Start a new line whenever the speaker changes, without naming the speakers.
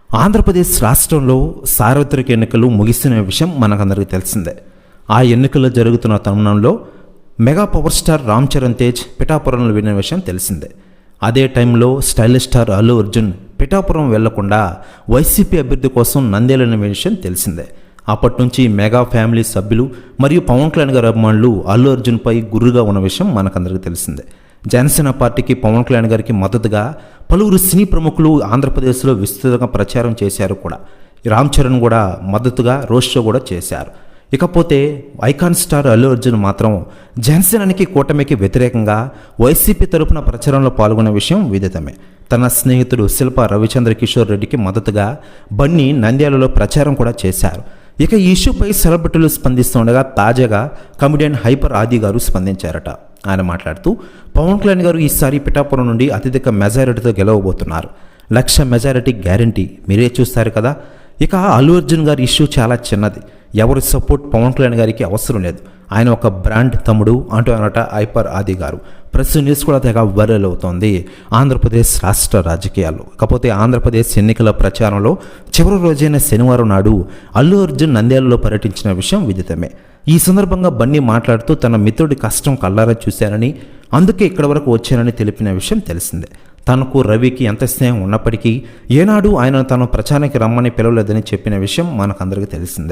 ఆంధ్రప్రదేశ్ రాష్ట్రంలో సార్వత్రిక ఎన్నికలు ముగిసిన విషయం మనకందరికీ తెలిసిందే. ఆ ఎన్నికలు జరుగుతున్న తరుణంలో mega power star Ram Charan Tej పిఠాపురంలో వెళ్ళిన విషయం తెలిసిందే. అదే టైంలో స్టైలిష్ స్టార్ అల్లు అర్జున్ పిఠాపురం వెళ్లకుండా వైసీపీ అభ్యర్థి కోసం నంద్యాల విషయం తెలిసిందే. అప్పటి నుంచి మెగా ఫ్యామిలీ సభ్యులు మరియు పవన్ కళ్యాణ్ గారి అభిమానులు అల్లు అర్జున్పై గుర్రుగా ఉన్న విషయం మనకందరికీ తెలిసిందే. జనసేన పార్టీకి పవన్ కళ్యాణ్ గారికి మద్దతుగా పలువురు సినీ ప్రముఖులు ఆంధ్రప్రదేశ్లో విస్తృతంగా ప్రచారం చేశారు కూడా. రామ్ చరణ్ కూడా మద్దతుగా రోడ్ షో కూడా చేశారు. ఇకపోతే ఐకాన్ స్టార్ అల్లు అర్జున్ మాత్రం జనసేనకి కూటమికి వ్యతిరేకంగా వైసీపీ తరపున ప్రచారంలో పాల్గొన్న విషయం విదితమే. తన స్నేహితుడు శిల్ప రవిచంద్ర కిషోర్ రెడ్డికి మద్దతుగా బన్నీ నంద్యాలలో ప్రచారం కూడా చేశారు. ఇక ఈ ఇష్యూపై సెలబ్రిటీలు స్పందిస్తుండగా తాజాగా కమెడియన్ హైపర్ ఆది గారు స్పందించారట. ఆయన మాట్లాడుతూ పవన్ కళ్యాణ్ గారు ఈసారి పిఠాపురం నుండి అత్యధిక మెజారిటీతో గెలవబోతున్నారు. 1,00,000 మెజారిటీ గ్యారంటీ, మీరే చూస్తారు కదా. ఇక అల్లు అర్జున్ గారి ఇష్యూ చాలా చిన్నది, ఎవరి సపోర్ట్ పవన్ కళ్యాణ్ గారికి అవసరం లేదు, ఆయన ఒక బ్రాండ్ తమ్ముడు అంటూ అనట హైపర్ ఆది గారు. ప్రస్తుత న్యూస్ కూడా తెగ వైరల్ అవుతోంది ఆంధ్రప్రదేశ్ రాష్ట్ర రాజకీయాల్లో. కాకపోతే ఆంధ్రప్రదేశ్ ఎన్నికల ప్రచారంలో చివరి రోజైన శనివారం నాడు అల్లు అర్జున్ నంద్యాలలో పర్యటించిన విషయం విదితమే. ఈ సందర్భంగా బన్నీ మాట్లాడుతూ తన మిత్రుడి కష్టం కళ్ళారా చూశానని, అందుకే ఇక్కడి వరకు వచ్చానని తెలిపిన విషయం తెలిసిందే. తనకు రవికి ఎంత స్నేహం ఉన్నప్పటికీ ఏనాడు ఆయన తన ప్రచారానికి రమ్మని పిలవలేదని చెప్పిన విషయం మనకందరికీ తెలిసిందే.